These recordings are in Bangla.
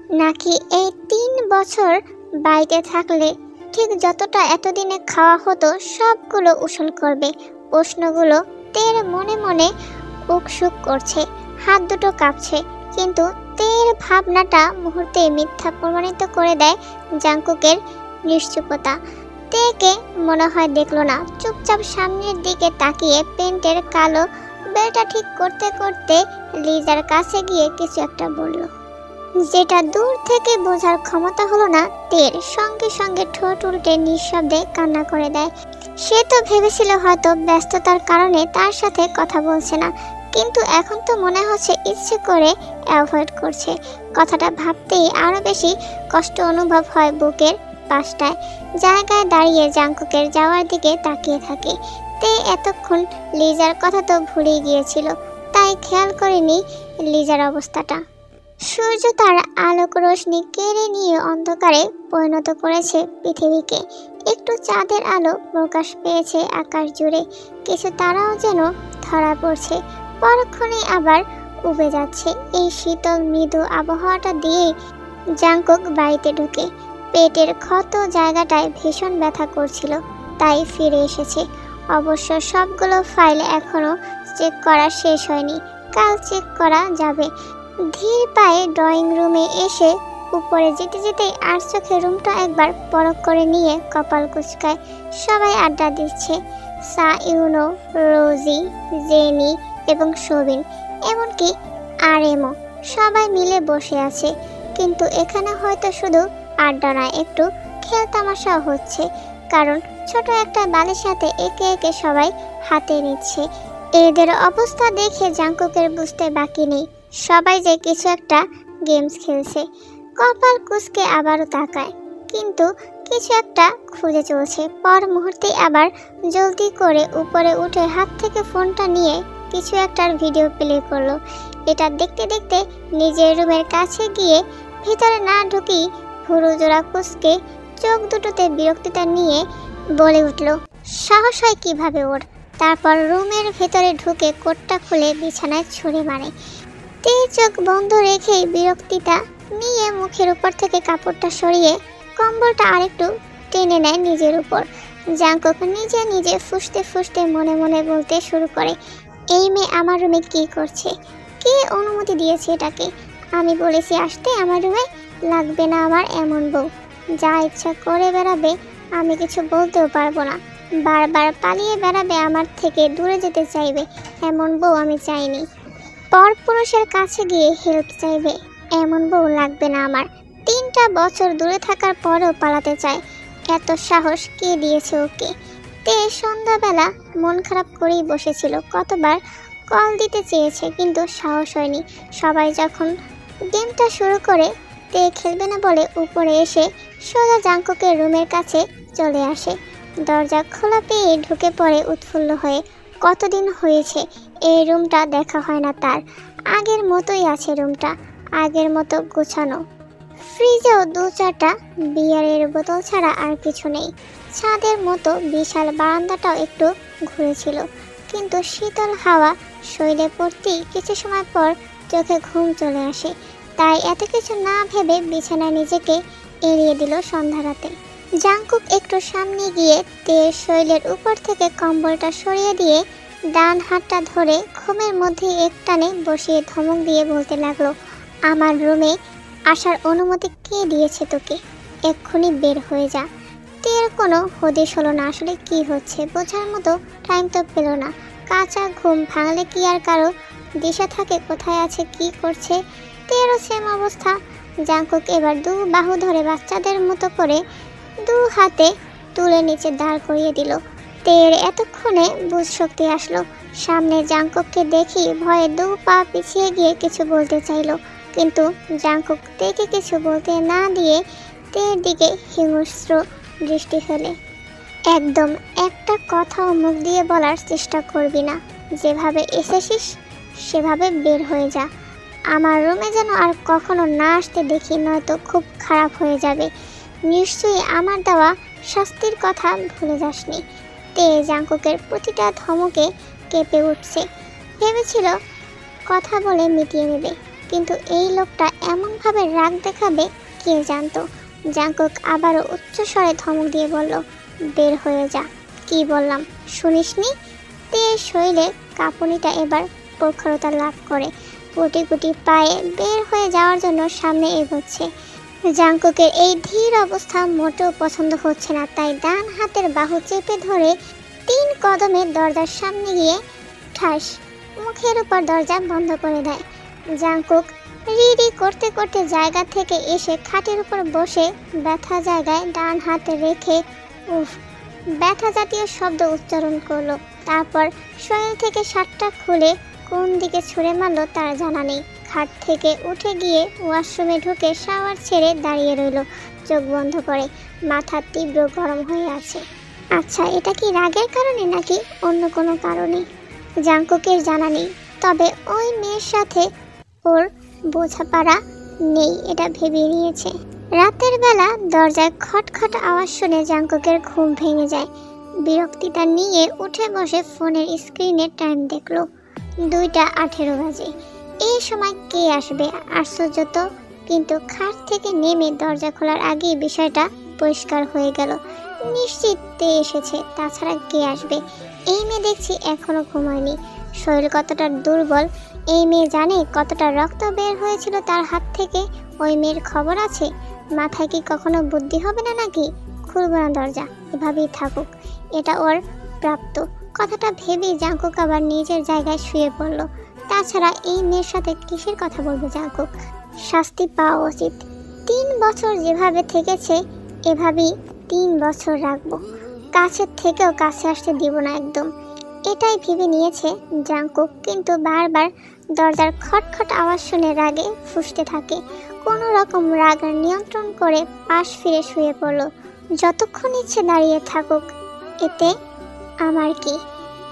নাকি এই ৩ বছর বাড়িতে থাকলে ঠিক যতটা এতদিনে খাওয়া হতো সবগুলো উসুল করবে। প্রশ্নগুলো তের মনে মনে উকসুক করছে, হাত দুটো কাঁপছে। কিন্তু তের ভাবনাটা মুহূর্তে মিথ্যা প্রমাণিত করে দেয় জাংকুকের নিশ্চুপতা। তেকে মনে হয় দেখলো না, চুপচাপ সামনের দিকে তাকিয়ে পেন্টের কালো বেলটা ঠিক করতে করতে লিজার কাছে গিয়ে কিছু একটা বলল, যেটা দূর থেকে বোঝার ক্ষমতা হলো না তের। সঙ্গে সঙ্গে ঠোঁট উল্টে নিঃশব্দে কান্না করে দেয়। সে তো ভেবেছিল হয়তো ব্যস্ততার কারণে তার সাথে কথা বলছে না, কিন্তু এখন তো মনে হচ্ছে ইচ্ছে করে অ্যাভয়েড করছে। কথাটা ভাবতেই আরো বেশি কষ্ট অনুভব হয় বুকের পাশটায়। জায়গায় দাঁড়িয়ে জাংকুকের যাওয়ার দিকে তাকিয়ে থাকে। তে এতক্ষণ লিজার কথা তো ভুলেই গিয়েছিল, তাই খেয়াল করেনি লিজার অবস্থাটা। সূর্য তার আলোক রোশনি কেড়ে নিয়ে অন্ধকারে পরিণত করেছে পৃথিবীকে। একটু চাঁদের আলো প্রকাশ পেয়েছে আকাশ জুড়ে, কিছু তারাও যেন ধরা পড়ছে, পরক্ষণে আবার উবে যাচ্ছে। এই শীতল মৃদু আবহাওয়াটা দিয়েই জাংকুক বাড়িতে ঢুকে। পেটের ক্ষত জায়গাটায় ভীষণ ব্যথা করছিল, তাই ফিরে এসেছে। অবশ্য সবগুলো ফাইল এখনো চেক করা শেষ হয়নি, কাল চেক করা যাবে। ধীর পায়ে ড্রয়িং রুমে এসে উপরে যেতে যেতেই আর চোখে রুমটা একবার পরখ করে নিয়ে কপাল কুঁচকায়। সবাই আড্ডা দিচ্ছে, সা ইউনো, রোজি, জেনি এবং সোবিন, এমনকি আরএমও সবাই মিলে বসে আছে। কিন্তু এখানে হয়তো শুধু আড্ডা নয়, একটু খেলতামাশাও হচ্ছে, কারণ ছোট একটা বালির সাথে একে একে সবাই হাতে নিচ্ছে। এদের অবস্থা দেখে জাংকুকের বুঝতে বাকি নেই সবাই যে কিছু একটা গেমস খেলছে। কপাল কুঁচকে আবারও তাকায়, কিন্তু কিছু একটা খুঁজে চলছে। পর মুহূর্তে আবার জলদি করে উপরে উঠে হাত থেকে ফোনটা নিয়ে কিছু একটার ভিডিও প্লে করলো। এটা দেখতে দেখতে নিজের রুমের কাছে গিয়ে ভিতরে না ঢুকেই ভুরু জোড়া কুঁচকে চোখ দুটোতে বিরক্তিতা নিয়ে বলে উঠল, সাহস হয় কিভাবে ওর। তারপর রুমের ভেতরে ঢুকে কোটটা খুলে বিছানায় ছুঁড়ে মারে। তে চোখ বন্ধ রেখেই বিরক্তিটা নিয়ে মুখের উপর থেকে কাপড়টা সরিয়ে কম্বলটা আরেকটু টেনে নেয় নিজের উপর। জাংকুক নিজে নিজে ফুঁসতে ফুঁসতে মনে মনে বলতে শুরু করে, এই মেয়ে আমার রুমে কি করছে? কে অনুমতি দিয়েছে এটাকে? আমি বলেছি আসতে আমার রুমে? লাগবে না আমার এমন বউ, যা ইচ্ছা করে বেড়াবে, আমি কিছু বলতেও পারবো না। বারবার পালিয়ে বেড়াবে, আমার থেকে দূরে যেতে চাইবে, এমন বউ আমি চাইনি। পরপুরুষের কাছে গিয়ে হেল্প চাইবে, এমন বউ লাগবে না আমার। 3টা বছর দূরে থাকার পরেও পালাতে চায়, এত সাহস কে দিয়েছে ওকে? তে সন্ধ্যাবেলা মন খারাপ করেই বসেছিল, কতবার কল দিতে চেয়েছে কিন্তু সাহস হয়নি। সবাই যখন গেমটা শুরু করে তে খেলবে না বলে উপরে এসে সোজা জাংকুকের রুমের কাছে চলে আসে। দরজা খোলা পেয়ে ঢুকে পড়ে উৎফুল্ল হয়ে। কতদিন হয়েছে এই রুমটা দেখা হয় না তার। আগের মতোই আছে রুমটা, আগের মতো গোছানো। ফ্রিজেও 2-4টা বিয়ারের বোতল ছাড়া আর কিছু নেই। ছাদের মতো বিশাল বারান্দাটাও একটু ঘুরেছিল, কিন্তু শীতল হাওয়া শরীরে পড়তেই কিছু সময় পর চোখে ঘুম চলে আসে। তাই এত কিছু না ভেবে বিছানায় নিজেকে এড়িয়ে দিল সন্ধ্যা রাতে। জাংকুক একটু সামনে গিয়ে তের শরীরের উপর থেকে কম্বলটা সরিয়ে দিয়ে ডান হাতটা ধরে ঘুমের মধ্যে একটানে বসিয়ে ধমক দিয়ে বলতে লাগলো, আমার রুমে আসার অনুমতি কে দিয়েছে তোকে? এক্ষুনি বের হয়ে যা। তের কোনো হদিশ হলো না আসলে কি হচ্ছে, বোঝার মতো টাইম তো পেল না। কাঁচা ঘুম ভাঙলে কি আর কারো দিশা থাকে কোথায় আছে কি করছে? তেরও সেম অবস্থা। জাংকুক এবার 2 বাহু ধরে বাচ্চাদের মতো করে 2 হাতে তুলে নিচে দাঁড় করিয়ে দিল। তের এতক্ষণে বুঝ শক্তি আসলো। সামনে জাংকুককে দেখি ভয়ে 2 পা পিছিয়ে গিয়ে কিছু বলতে চাইল, কিন্তু জাংকুক তেকে কিছু বলতে না দিয়ে তের দিকে হিংস্র দৃষ্টি ফেলে। একদম একটা কথাও মুখ দিয়ে বলার চেষ্টা করবি না, যেভাবে এসেছিস সেভাবে বের হয়ে যা। আমার রুমে যেন আর কখনো না আসতে দেখি, নয়তো খুব খারাপ হয়ে যাবে। নিশ্চয়ই আমার দেওয়া শাস্তির কথা ভুলে যাসনি। তে জাংকুকের প্রতিটা ধমকে কেঁপে উঠছে। ভেবেছিল কথা বলে মিটিয়ে নেবে, কিন্তু এই লোকটা এমনভাবে রাগ দেখাবে কে জানতো। জাঙ্কুক আবারও উচ্চস্বরে ধমক দিয়ে বলল, বের হয়ে যা। কি বললাম শুনিসনি? তের শরীরে কাঁপুনিটা এবার প্রখরতা লাভ করে গুটি গুটি পায়ে বের হয়ে যাওয়ার জন্য সামনে এগোচ্ছে। জাঙ্কুকের এই ধীর অবস্থা মোটেও পছন্দ হচ্ছে না, তাই ডান হাতের বাহু চেপে ধরে 3 কদমে দরজার সামনে গিয়ে ঠাস মুখের উপর দরজা বন্ধ করে দেয়। জাঙ্কুক রিডি করতে করতে জায়গা থেকে এসে খাটের উপর বসে ব্যথা জায়গায় ডান হাতে রেখে উফ ব্যথা জাতীয় শব্দ উচ্চারণ করলো। তারপর শরীর থেকে শার্টটা খুলে কোন দিকে ছুঁড়ে মারলো তার জানা নেই। খাট থেকে উঠে গিয়ে ওয়াশরুমে ঢুকে শাওয়ার ছেড়ে দাঁড়িয়ে রইল, চোখ বন্ধ করে। মাথা তীব্র গরম হয়ে আছে। আচ্ছা, এটা কি রাগের কারণে নাকি অন্য কোনো কারণে? জাঙ্কুকের জানা নেই, তবে ওই মেয়ের সাথে ওর বোঝাপড়া নেই এটা ভেবে নিয়েছে। রাতের বেলা দরজায় খটখট আওয়াজ শুনে জাঙ্কুকের ঘুম ভেঙে যায়। বিরক্তিটা নিয়ে উঠে বসে ফোনের স্ক্রিনে টাইম দেখলো, 2:18 বাজে। এই সময় কে আসবে আশ্চর্য তো, কিন্তু খাট থেকে নেমে দরজা খোলার আগেই বিষয়টা পরিষ্কার হয়ে গেল। নিশ্চিত তে এসেছে, তাছাড়া কে আসবে? এই মেয়ে দেখছি এখনো ঘুমায়নি। শরীর কতটা দুর্বল এই মেয়ে জানে, কতটা রক্ত বের হয়েছিল তার হাত থেকে। ওই মেয়ের খবর আছে। মাথায় কি কখনো বুদ্ধি হবে না নাকি? খুলব না দরজা, এভাবেই থাকুক, এটা ওর প্রাপ্ত। কথাটা ভেবেই জাঙ্কুক আবার নিজের জায়গায় শুয়ে পড়ল। তাছাড়া এই মেয়ের সাথে কিসের কথা বলবে জাঙ্কুক? শাস্তি পাওয়া উচিত। 3 বছর যেভাবে থেকেছে এভাবেই 3 বছর রাখবো, কাছের থেকেও কাছে আসতে দিব না একদম, এটাই ভেবে নিয়েছে জাঙ্কুক। কিন্তু বারবার দরজার খটখট আওয়াজ শুনে রাগে ফুঁসতে থাকে। কোনো রকম রাগ নিয়ন্ত্রণ করে পাশ ফিরে শুয়ে পড়ল। যতক্ষণ ইচ্ছে দাঁড়িয়ে থাকুক, এতে আমার কি?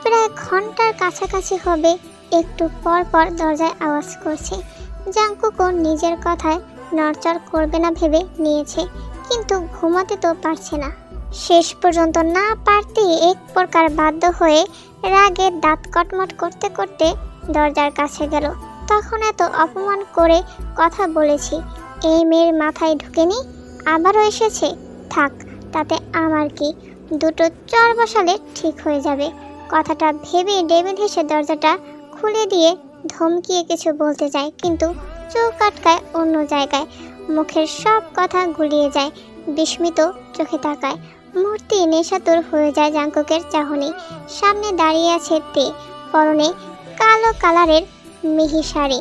প্রায় ঘন্টার কাছাকাছি হবে। একটু পর পর দরজায় আওয়াজ করছে। জাঙ্কুকও নিজের কথায় নড়চড় করবে না ভেবে নিয়েছে, কিন্তু ঘুমাতে তো পারছে না। শেষ পর্যন্ত না পারতেই এক প্রকার বাধ্য হয়ে রাগে দাঁত কটমট করতে করতে দরজার কাছে গেল। তখন এত অপমান করে কথা বলেছি, এই মেয়ের মাথায় ঢুকেনি, আবারও এসেছে। থাক, তাতে আমার কি? 2 চড় বসালে ঠিক হয়ে যাবে। কথাটা ভেবে ডেভিড হেসে দরজাটা খুলে দিয়ে ধমকিয়ে কিছু বলতে যায়, কিন্তু চোখ আটকায় অন্য জায়গায়। মুখের সব কথা গুলিয়ে যায়। বিস্মিত চোখে তাকায়। মূর্তি নেশাতুর হয়ে যায় জাঙ্কুকের চাহনি। সামনে দাঁড়িয়ে আছে তে, পরনে কালো কালারের মিহি শাড়ি।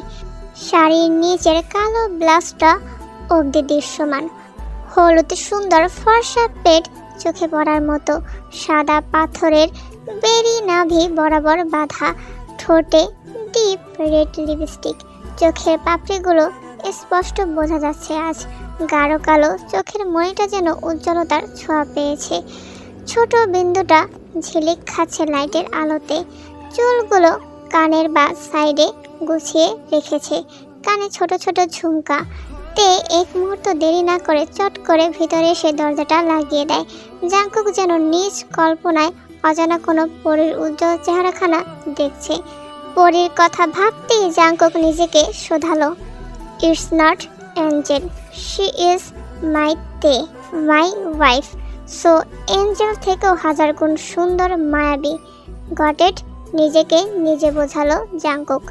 শাড়ির নিচের কালো ব্লাউজটা অবধি দৃশ্যমান। হলুদ সুন্দর ফর্সা পেট চোখে পড়ার মতো। সাদা পাথরের বেরি নাভি বরাবর বাঁধা। ঠোঁটে ডিপ রেড লিপস্টিক। চোখের পাপড়িগুলো স্পষ্ট বোঝা যাচ্ছে আজ গাঢ় কালো। চোখের মণিটা যেন উজ্জ্বলতার ছোঁয়া পেয়েছে। ছোট বিন্দুটা ঝিলিক খাচ্ছে লাইটের আলোতে। চুলগুলো কানের বা সাইডে গুছিয়ে রেখেছে। কানে ছোট ছোট ঝুমকা। তে এক মুহূর্ত দেরি না করে চট করে ভিতরে এসে দরজাটা লাগিয়ে দেয়। জাঙ্কুক যেন নিজ কল্পনায় অজানা কোনো পরীর উজ্জ্বল চেহারাখানা দেখছে। পরীর কথা ভাবতেই জাঙ্কুক নিজেকে শোধালো, it's not angel, she is my তে, মাই ওয়াইফ। সো এঞ্জেল থেকেও 1000 গুণ সুন্দর, মায়াবী। Got it? নিজেকে নিজে বোঝালো জাঙ্কুক।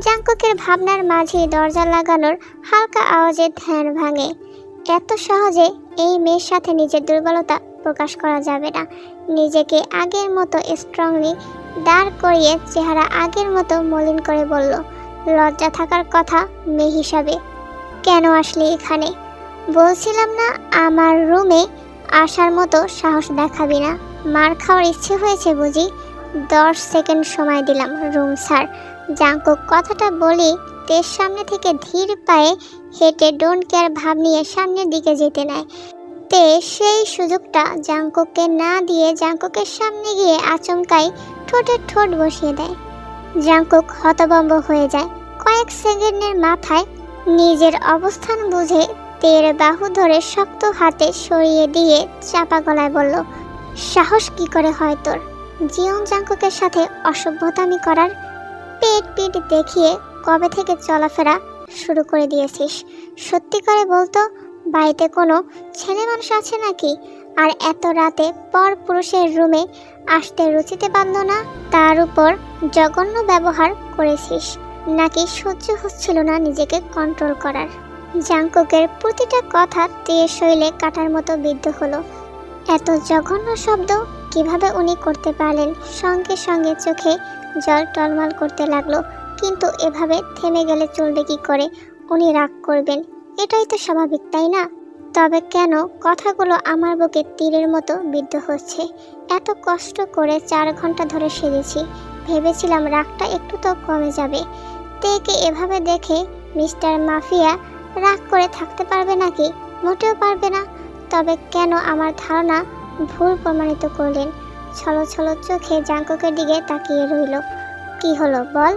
জাঙ্কুকের ভাবনার মাঝেই দরজা লাগানোর হালকা আওয়াজে ধ্যান ভাঙে। এত সহজে এই মেয়ের সাথে নিজের দুর্বলতা প্রকাশ করা যাবে না। নিজেকে আগের মতো স্ট্রংলি দাঁড় করিয়ে চেহারা আগের মতো মলিন করে বলল, লজ্জা থাকার কথা মেয়ে হিসাবে। কেন আসলি এখানে? বলছিলাম না আমার রুমে আসার মতো সাহস দেখাবি না? মার খাওয়ার ইচ্ছে হয়েছে বুঝি? 10 সেকেন্ড সময় দিলাম, রুম ছাড়। জাঙ্কুক কথাটা বলি তের সামনে থেকে ধীর পায়ে হেঁটে ডোন্ট কেয়ার ভাব নিয়ে সামনের দিকে যেতে নেয়। তে সেই সুযোগটা জাঙ্কুককে না দিয়ে জাঙ্কুকের সামনে গিয়ে আচমকাই ঠোঁটে ঠোঁট বসিয়ে দেয়। জাঙ্কুক হতভম্ব হয়ে যায়। কয়েক সেকেন্ডের মাথায় নিজের অবস্থান বুঝে তের বাহু ধরে শক্ত হাতে সরিয়ে দিয়ে চাপা গলায় বলল, সাহস কি করে হয় তোর জিয়ং জাঙ্কুকের সাথে অসভ্যতামি করার? পেট পিট দেখিয়ে কবে থেকে চলাফেরা শুরু করে দিয়েছিস। সত্যি করে বলতো, বাড়িতে কোনো ছেলে মানুষ আছে নাকি? আর এত রাতে পর পুরুষের রুমে আসতে রুচিতে বাঁধলো না? তার উপর জঘন্য ব্যবহার করেছিস নাকি সহ্য হচ্ছিল না নিজেকে কন্ট্রোল করার? জাংকুকের প্রতিটা কথা তেয়ে শৈলে কাটার মতো বিদ্ধ হলো। এত জঘন্য শব্দ কিভাবে উনি করতে পারলেন? সঙ্গে সঙ্গে চোখে জল টলমল করতে লাগলো। কিন্তু এভাবে থেমে গেলে চলবে কি করে? উনি রাগ করবেন, এটাই তো স্বাভাবিক, তাই না? তবে কেন কথাগুলো আমার বুকে তীরের মতো বিদ্ধ হচ্ছে? এত কষ্ট করে 4 ঘন্টা ধরে সেজেছি, ভেবেছিলাম রাগটা একটু তো কমে যাবে। তেকে এভাবে দেখে মিস্টার মাফিয়া রাগ করে থাকতে পারবে নাকি? মোটেও পারবে না। তবে কেন আমার ধারণা ভুল প্রমাণিত করলেন? ছলো ছলো চোখে জাংকুকের দিকে তাকিয়ে রইল। কি হলো বল?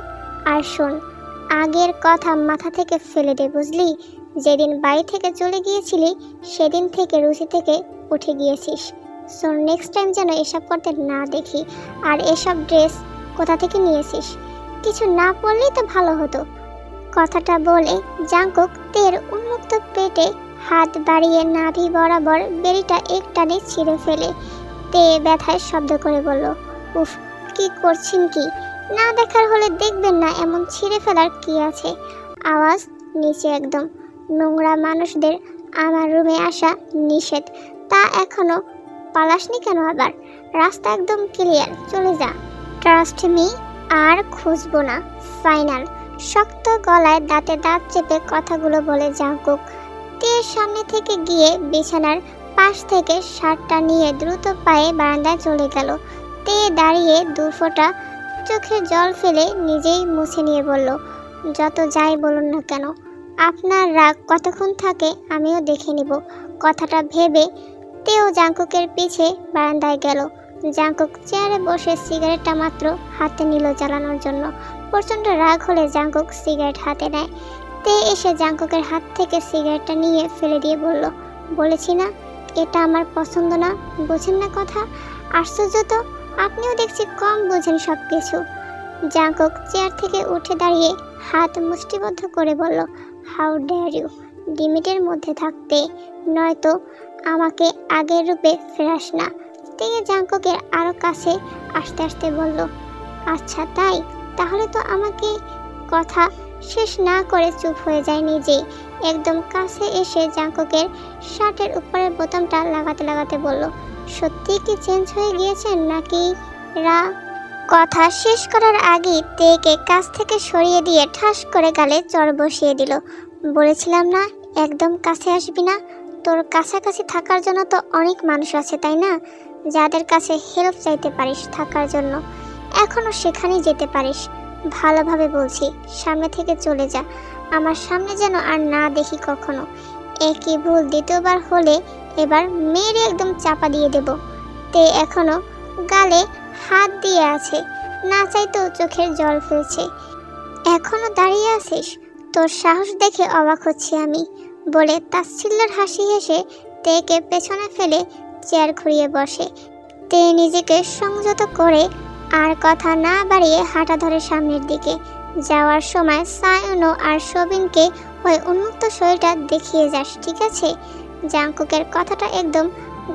আর শোন, আগের কথা মাথা থেকে ফেলে দে, বুঝলি? যেদিন বাড়ি থেকে চলে গিয়েছিলি সেদিন থেকে রুচি থেকে উঠে গিয়েছিস। সো নেক্সট টাইম যেন এসব করতে না দেখি। আর এসব ড্রেস কোথা থেকে নিয়েছিস? কিছু না পরলেই তো ভালো হতো। কথাটা বলে জাংকুক তের উন্মুক্ত পেটে হাত বাড়িয়ে নাভি বরাবর বেড়িটা এক টানে ছিঁড়ে ফেলে। তে ব্যথায় শব্দ করে বলল, উফ, কি করছেন কি? না দেখার হলে দেখবেন না, এমন ছিঁড়ে ফেলার কি আছে? আওয়াজ নিচে একদম। নোংরা মানুষদের আমার রুমে আসা নিষেধ। তা এখনো পালাসনি কেন আবার? রাস্তা একদম ক্লিয়ার, চলে যা। ট্রাস্ট মি, আর খুঁজবো না, ফাইনাল। শক্ত গলায় দাঁতে দাঁত চেপে কথাগুলো বলে জাংকুক তের সামনে থেকে গিয়ে বিছানার পাশ থেকে শার্টটা নিয়ে দ্রুত পায়ে বারান্দায় চলে গেল। তে দাঁড়িয়ে 2 ফোঁটা চোখের জল ফেলে নিজেই মুছে নিয়ে বলল, যত যাই বলুন না কেন, আপনার রাগ কতক্ষণ থাকে আমিও দেখে নিব। কথাটা ভেবে তেও জাংকুকের পিছে বারান্দায় গেল। জাংকুক চেয়ারে বসে সিগারেটটা মাত্র হাতে নিল জ্বালানোর জন্য। প্রচণ্ড রাগ হলে জাংকুক সিগারেট হাতে নেয়। তে এসে জাংকুকের হাত থেকে সিগারেটটা নিয়ে ফেলে দিয়ে বলল, বলেছি না এটা আমার পছন্দ না, বোঝেন না কথা? আশ্চর্য তো, আপনিও দেখছি কম বোঝেন সব কিছু। জাংকুক চেয়ার থেকে উঠে দাঁড়িয়ে হাত মুষ্টিবদ্ধ করে বলল, হাউ ডেয়ার ইউ লিমিটের মধ্যে থাকতে, নয়তো আমাকে আগের রূপে ফেরাস না। তে জাংকুকের আরও কাছে আস্তে আস্তে বলল, আচ্ছা তাই, তাহলে তো আমাকে কথা শেষ না করে চুপ হয়ে যায় নিজেই। একদম কাছে এসে জাংকুকের শার্টের উপরের বোতামটা লাগাতে লাগাতে বলল, সত্যি কি চেঞ্জ হয়ে গিয়েছেন নাকি? কথা শেষ করার আগেই তেকে কাছ থেকে সরিয়ে দিয়ে ঠাস করে গালে চড় বসিয়ে দিল। বলেছিলাম না একদম কাছে আসবি না? তোর কাছাকাছি থাকার জন্য তো অনেক মানুষ আছে, তাই না? যাদের কাছে হেল্প চাইতে পারিস থাকার জন্য, এখনো সেখানেই যেতে পারিস। ভালোভাবে বলছি, সামনে থেকে চলে যা। আমার সামনে যেন আর না দেখি কখনো। একই ভুল দ্বিতীয়বার হলে এবার মেরে একদম চাপা দিয়ে দেব। তে এখনো গালে হাত দিয়ে আছে, না চাইতেও চোখের জল ফেলছে। এখনো দাঁড়িয়ে আছিস? তোর সাহস দেখে অবাক হচ্ছি আমি, বলে তাচ্ছিল্যের হাসি হেসে তেকে পেছনে ফেলে চেয়ার ঘুরিয়ে বসে। তে নিজেকে সংযত করে আর কথা না বাড়িয়ে হাঁটা ধরে সামনের দিকে। যাওয়ার সময় সায়নো আর সবিনকে ওই উন্মুক্ত শরীরটা দেখিয়ে যাস, ঠিক আছে? জাংকুকের কথাটা একদম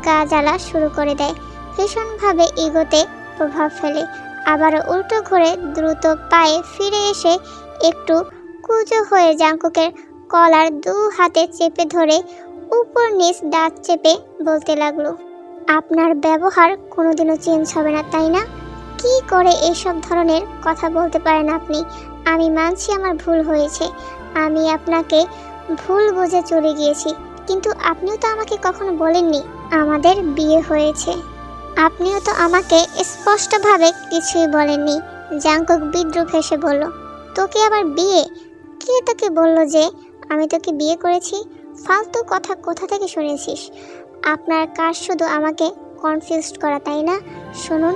গা জ্বালা শুরু করে দেয়, ভীষণভাবে ইগোতে প্রভাব ফেলে। আবারও উল্টো ঘুরে দ্রুত পায়ে ফিরে এসে একটু কুঁজো হয়ে জাংকুকের কলার 2 হাতে চেপে ধরে উপর নিচ দাঁত চেপে বলতে লাগলো, আপনার ব্যবহার কোনোদিনও চেঞ্জ হবে না, তাই না? কি করে এইসব ধরনের কথা বলতে পারেন আপনি? আমি মানছি আমার ভুল হয়েছে, আমি আপনাকে ভুল বুঝে চলে গিয়েছি, কিন্তু আপনিও তো আমাকে কখনো বলেননি আমাদের বিয়ে হয়েছে। আপনিও তো আমাকে স্পষ্টভাবে কিছুই বলেননি। জাংকুক বিদ্রুপ হেসে বলল, তোকে আবার বিয়ে? কে তোকে বলল যে আমি তোকে বিয়ে করেছি? ফালতু কথা কোথা থেকে শুনেছিস? আপনার কাজ শুধু আমাকে কনফিউজড করা, তাই না? শুনুন,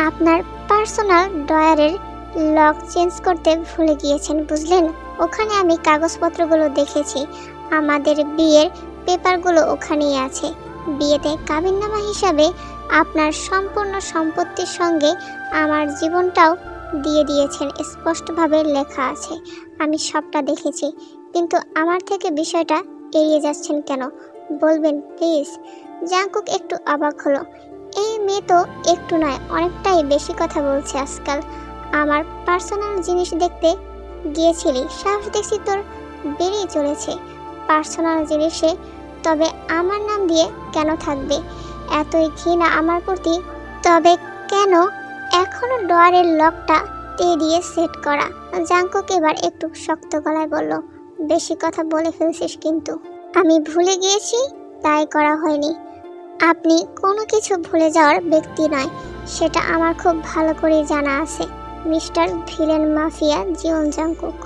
আপনার পার্সোনাল ড্রয়ারের লক চেঞ্জ করতে ভুলে গিয়েছেন, বুঝলেন? ওখানে আমি কাগজপত্রগুলো দেখেছি, আমাদের বিয়ের পেপারগুলো ওখানেই আছে। বিয়েতে কাবিননামা হিসাবে আপনার সম্পূর্ণ সম্পত্তির সঙ্গে আমার জীবনটাও দিয়ে দিয়েছেন, স্পষ্টভাবে লেখা আছে। আমি সবটা দেখেছি, কিন্তু আমার থেকে বিষয়টা এড়িয়ে যাচ্ছেন কেন বলবেন প্লিজ। জাংকুক একটু অবাক হলো। এই মেয়ে তো একটু নয়, অনেকটাই বেশি কথা বলছে আজকাল। আমার পার্সোনাল জিনিস দেখতে গিয়েছিলি, সাহস দেখছি তোর বেরিয়ে চলেছে। পার্সোনাল জিনিসে তবে আমার নাম দিয়ে কেন থাকবে? এতই ঘৃণা আমার প্রতি? তবে কেন এখনো ডোয়ারের লকটা দিয়ে সেট করা? জাংকুক এবার একটু শক্ত গলায় বলল, বেশি কথা বলে ফেলছিস কিন্তু। আমি ভুলে গিয়েছি, তাই করা হয়নি। আপনি কোনো কিছু ভুলে যাওয়ার ব্যক্তি নয়, সেটা আমার খুব ভালো করেই জানা আছে mister villain mafia Jeon Jungkook.